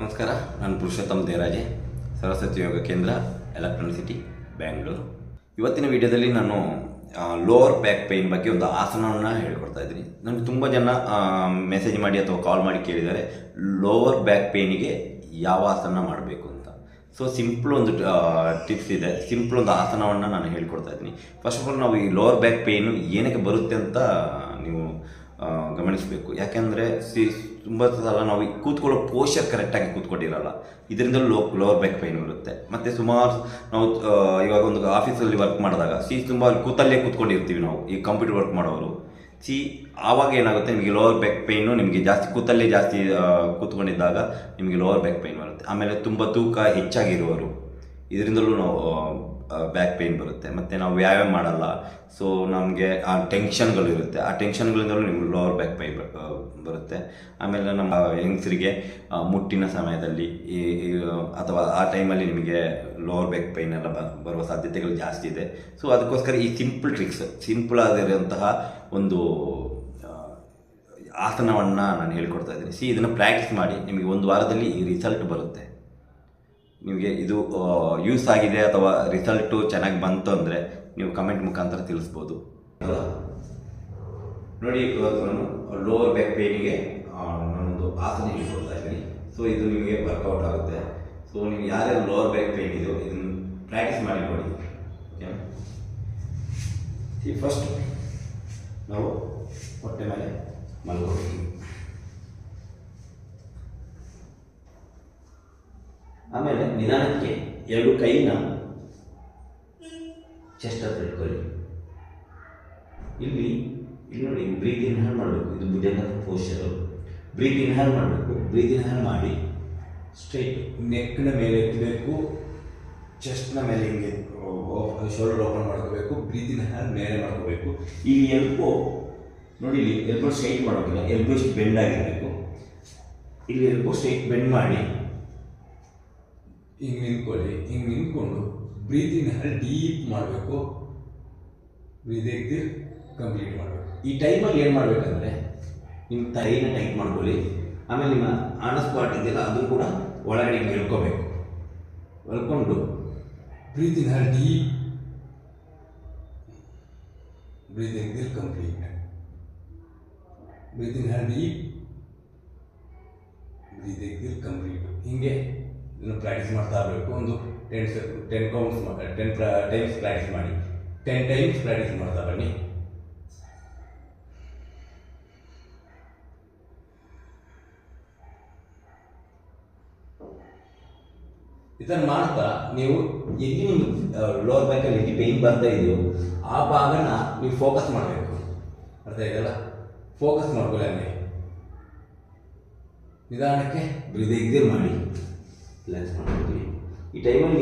ನಮಸ್ಕಾರ, ನಾನು ಪುರುಷೋತ್ತಮ್ ದೇರಾಜೆ, ಸರಸ್ವತಿ ಯೋಗ ಕೇಂದ್ರ, ಎಲೆಕ್ಟ್ರಾನಿಕ್ ಸಿಟಿ, ಬ್ಯಾಂಗ್ಳೂರು. ಇವತ್ತಿನ ವಿಡಿಯೋದಲ್ಲಿ ನಾನು ಲೋವರ್ ಬ್ಯಾಕ್ ಪೇಯ್ನ್ ಬಗ್ಗೆ ಒಂದು ಆಸನವನ್ನು ಹೇಳ್ಕೊಡ್ತಾ ಇದ್ದೀನಿ. ನನಗೆ ತುಂಬ ಜನ ಮೆಸೇಜ್ ಮಾಡಿ ಅಥವಾ ಕಾಲ್ ಮಾಡಿ ಕೇಳಿದ್ದಾರೆ ಲೋವರ್ ಬ್ಯಾಕ್ ಪೇಯ್ನಿಗೆ ಯಾವ ಆಸನ ಮಾಡಬೇಕು ಅಂತ. ಸೊ ಸಿಂಪಲ್ ಒಂದು ಟಿಪ್ಸ್ ಇದೆ, ಸಿಂಪಲ್ ಒಂದು ಆಸನವನ್ನು ನಾನು ಹೇಳ್ಕೊಡ್ತಾ ಇದ್ದೀನಿ. ಫಸ್ಟ್ ಆಫ್ ಆಲ್ ನಾವು ಈ ಲೋವರ್ ಬ್ಯಾಕ್ ಪೇಯ್ನು ಏನಕ್ಕೆ ಬರುತ್ತೆ ಅಂತ ನೀವು ಗಮನಿಸಬೇಕು. ಯಾಕೆಂದರೆ ತುಂಬ ಸಲ ನಾವು ಕೂತ್ಕೊಳ್ಳೋ ಪೋಶ್ಚರ್ ಕರೆಕ್ಟಾಗಿ ಕೂತ್ಕೊಂಡಿರಲ್ಲ, ಇದರಿಂದಲೂ ಲೋವರ್ ಬ್ಯಾಕ್ ಪೇಯ್ನ್ ಬರುತ್ತೆ. ಮತ್ತು ಸುಮಾರು ನಾವು ಇವಾಗ ಒಂದು ಆಫೀಸಲ್ಲಿ ವರ್ಕ್ ಮಾಡಿದಾಗ ತುಂಬ ಕೂತಲ್ಲೇ ಕೂತ್ಕೊಂಡಿರ್ತೀವಿ ನಾವು, ಈ ಕಂಪ್ಯೂಟರ್ ವರ್ಕ್ ಮಾಡೋರು. ಆವಾಗ ಏನಾಗುತ್ತೆ, ನಿಮಗೆ ಲೋವರ್ ಬ್ಯಾಕ್ ಪೇಯ್ನು ನಿಮಗೆ ಜಾಸ್ತಿ ಕೂತಲ್ಲೇ ಜಾಸ್ತಿ ಕೂತ್ಕೊಂಡಿದ್ದಾಗ ನಿಮಗೆ ಲೋವರ್ ಬ್ಯಾಕ್ ಪೇಯ್ನ್ ಬರುತ್ತೆ. ಆಮೇಲೆ ತುಂಬ ತೂಕ ಹೆಚ್ಚಾಗಿರುವವರು, ಇದರಿಂದಲೂ ನಾವು ಬ್ಯಾಕ್ ಪೇಯ್ನ್ ಬರುತ್ತೆ. ಮತ್ತು ನಾವು ವ್ಯಾಯಾಮ ಮಾಡಲ್ಲ, ಸೊ ನಮಗೆ ಆ ಟೆನ್ಷನ್ಗಳು ಇರುತ್ತೆ, ಆ ಟೆನ್ಷನ್ಗಳಿಂದಲೂ ನಿಮ್ಗೆ ಲೋವರ್ ಬ್ಯಾಕ್ ಪೇಯ್ನ್ ಬರುತ್ತೆ. ಆಮೇಲೆ ನಮ್ಮ ಹೆಂಗಸರಿಗೆ ಮುಟ್ಟಿನ ಸಮಯದಲ್ಲಿ ಅಥವಾ ಆ ಟೈಮಲ್ಲಿ ನಿಮಗೆ ಲೋವರ್ ಬ್ಯಾಕ್ ಪೇಯ್ನ್ ಎಲ್ಲ ಬರುವ ಸಾಧ್ಯತೆಗಳು ಜಾಸ್ತಿ ಇದೆ. ಸೊ ಅದಕ್ಕೋಸ್ಕರ ಈ ಸಿಂಪಲ್ ಟ್ರಿಕ್ಸ್, ಸಿಂಪಲ್ ಆಗಿರುವಂತಹ ಒಂದು ಆಸನವನ್ನು ನಾನು ಹೇಳ್ಕೊಡ್ತಾ ಇದ್ದೀನಿ. ಇದನ್ನು ಪ್ರಾಕ್ಟೀಸ್ ಮಾಡಿ, ನಿಮಗೆ ಒಂದು ವಾರದಲ್ಲಿ ಈ ರಿಸಲ್ಟ್ ಬರುತ್ತೆ. ನಿಮಗೆ ಇದು ಯೂಸ್ ಆಗಿದೆ ಅಥವಾ ರಿಸಲ್ಟು ಚೆನ್ನಾಗಿ ಬಂತು ಅಂದರೆ ನೀವು ಕಮೆಂಟ್ ಮುಖಾಂತರ ತಿಳಿಸ್ಬೋದು. ನೋಡಿ, ಇವತ್ತು ನಾನು ಲೋವರ್ ಬ್ಯಾಕ್ ಪೇಯ್ನಿಗೆ ನಾನೊಂದು ಆಸನ ಹೇಳ್ಕೊಡ್ತಾ ಇದ್ದೀನಿ. ಸೊ ಇದು ನಿಮಗೆ ವರ್ಕೌಟ್ ಆಗುತ್ತೆ. ಸೊ ನೀವು ಯಾರ್ಯಾರು ಲೋವರ್ ಬ್ಯಾಕ್ ಪೇಯ್ನ್ ಇದೆಯೋ ಇದನ್ನು ಪ್ರಾಕ್ಟೀಸ್ ಮಾಡಿ ನೋಡಿ. ಫಸ್ಟ್ ನಾವು ಹೊಟ್ಟೆ ಮೇಲೆ ಮಲ್ಕೋಬೇಕು. ಆಮೇಲೆ ನಿಧಾನಕ್ಕೆ ಎರಡು ಕೈನ ಚೆಸ್ಟ್ ಹತ್ರ ಇಟ್ಕೊಳ್ಳಿ. ಇಲ್ಲಿ ನೋಡಿ, ಬ್ರೀತ್ ಇನ್ಹೇಲ್ ಮಾಡಬೇಕು. ಇದು ಭುಜಂಗದ ಪೋಶ್ಚರು. ಬ್ರೀತ್ ಇನ್ಹೇಲ್ ಮಾಡಬೇಕು. ಬ್ರೀತ್ ಇನ್ಹೇಲ್ ಮಾಡಿ ಸ್ಟ್ರೈಟ್ ನೆಕ್ನ ಮೇಲೆ ಎತ್ತಬೇಕು, ಚೆಸ್ಟ್ನ ಮೇಲೆ ಹಿಂಗೆ ಶೋಲ್ಡರ್ ಓಪನ್ ಮಾಡ್ಕೋಬೇಕು. ಬ್ರೀತ್ ಇನ್ಹೇಲ್ ಮೇಲೆ ಮಾಡ್ಕೋಬೇಕು. ಇಲ್ಲಿ ಎಲ್ಬೋ ನೋಡಿ, ಇಲ್ಲಿ ಎಲ್ಬೋ ಸ್ಟ್ರೈಟ್ ಮಾಡೋದಿಲ್ಲ, ಎಲ್ಬೋ ಇಷ್ಟು ಬೆಂಡ್ ಆಗಿರಬೇಕು. ಇಲ್ಲಿ ಎಲ್ಬೋ ಸ್ಟ್ರೈಟ್ ಬೆಂಡ್ ಮಾಡಿ ಹಿಂಗೆ ನಿಂತ್ಕೊಳ್ಳಿ. ಹಿಂಗೆ ನಿಂತ್ಕೊಂಡು ಬ್ರೀತ್ ಇನ್ಹೇಲ್ ಡೀಪ್ ಮಾಡಬೇಕು, ಬ್ರೀತ್ ಎಕ್ಸಿಲ್ ಕಂಪ್ಲೀಟ್ ಮಾಡಬೇಕು. ಈ ಟೈಮಲ್ಲಿ ಏನು ಮಾಡಬೇಕಂದ್ರೆ, ನಿಮ್ಮ ತಲೆನ ಟೈಟ್ ಮಾಡ್ಕೊಳ್ಳಿ. ಆಮೇಲೆ ನಿಮ್ಮ ಆನ್ ಸ್ಪಾಟ್ ಇದೆಯಲ್ಲ, ಅದು ಕೂಡ ಒಳಗಡೆ ಹಿಂಗೆ ಎಳ್ಕೋಬೇಕು. ಎಳ್ಕೊಂಡು breath inhale deep, breath exhale complete, breath inhale deep, breath exhale complete. ಹೀಗೆ ಇದನ್ನು ಪ್ರಾಕ್ಟೀಸ್ ಮಾಡ್ತಾ ಇರಬೇಕು. ಒಂದು 10 ಕೌಂಟ್ಸ್ 10 ಟೈಮ್ಸ್ ಪ್ರಾಕ್ಟೀಸ್ ಮಾಡಿ, 10 ಟೈಮ್ಸ್ ಪ್ರಾಕ್ಟೀಸ್ ಮಾಡ್ತಾ ಬನ್ನಿ. ಇದನ್ನು ಮಾಡ್ತಾ ನೀವು ಎಲ್ಲಿ ಲೋವರ್ ಬ್ಯಾಕಲ್ಲಿ ಎಲ್ಲಿ ಪೇಯ್ನ್ ಬರ್ತಾ ಇದೆಯೋ ಆ ಭಾಗನ ನೀವು ಫೋಕಸ್ ಮಾಡಬೇಕು. ಅರ್ಥ ಇದೆಯಲ್ಲ, ಫೋಕಸ್ ಮಾಡ್ಕೊಳ್ಳಿ. ಹಂಗೆ ನಿಧಾನಕ್ಕೆ ಬ್ರೀತ್ ಎಕ್ಸಿಲ್ ಮಾಡಿ ರಿಲ್ಯಾಕ್ಸ್ ಮಾಡ್ಕೊಳ್ಳಿ. ಈ ಟೈಮಲ್ಲಿ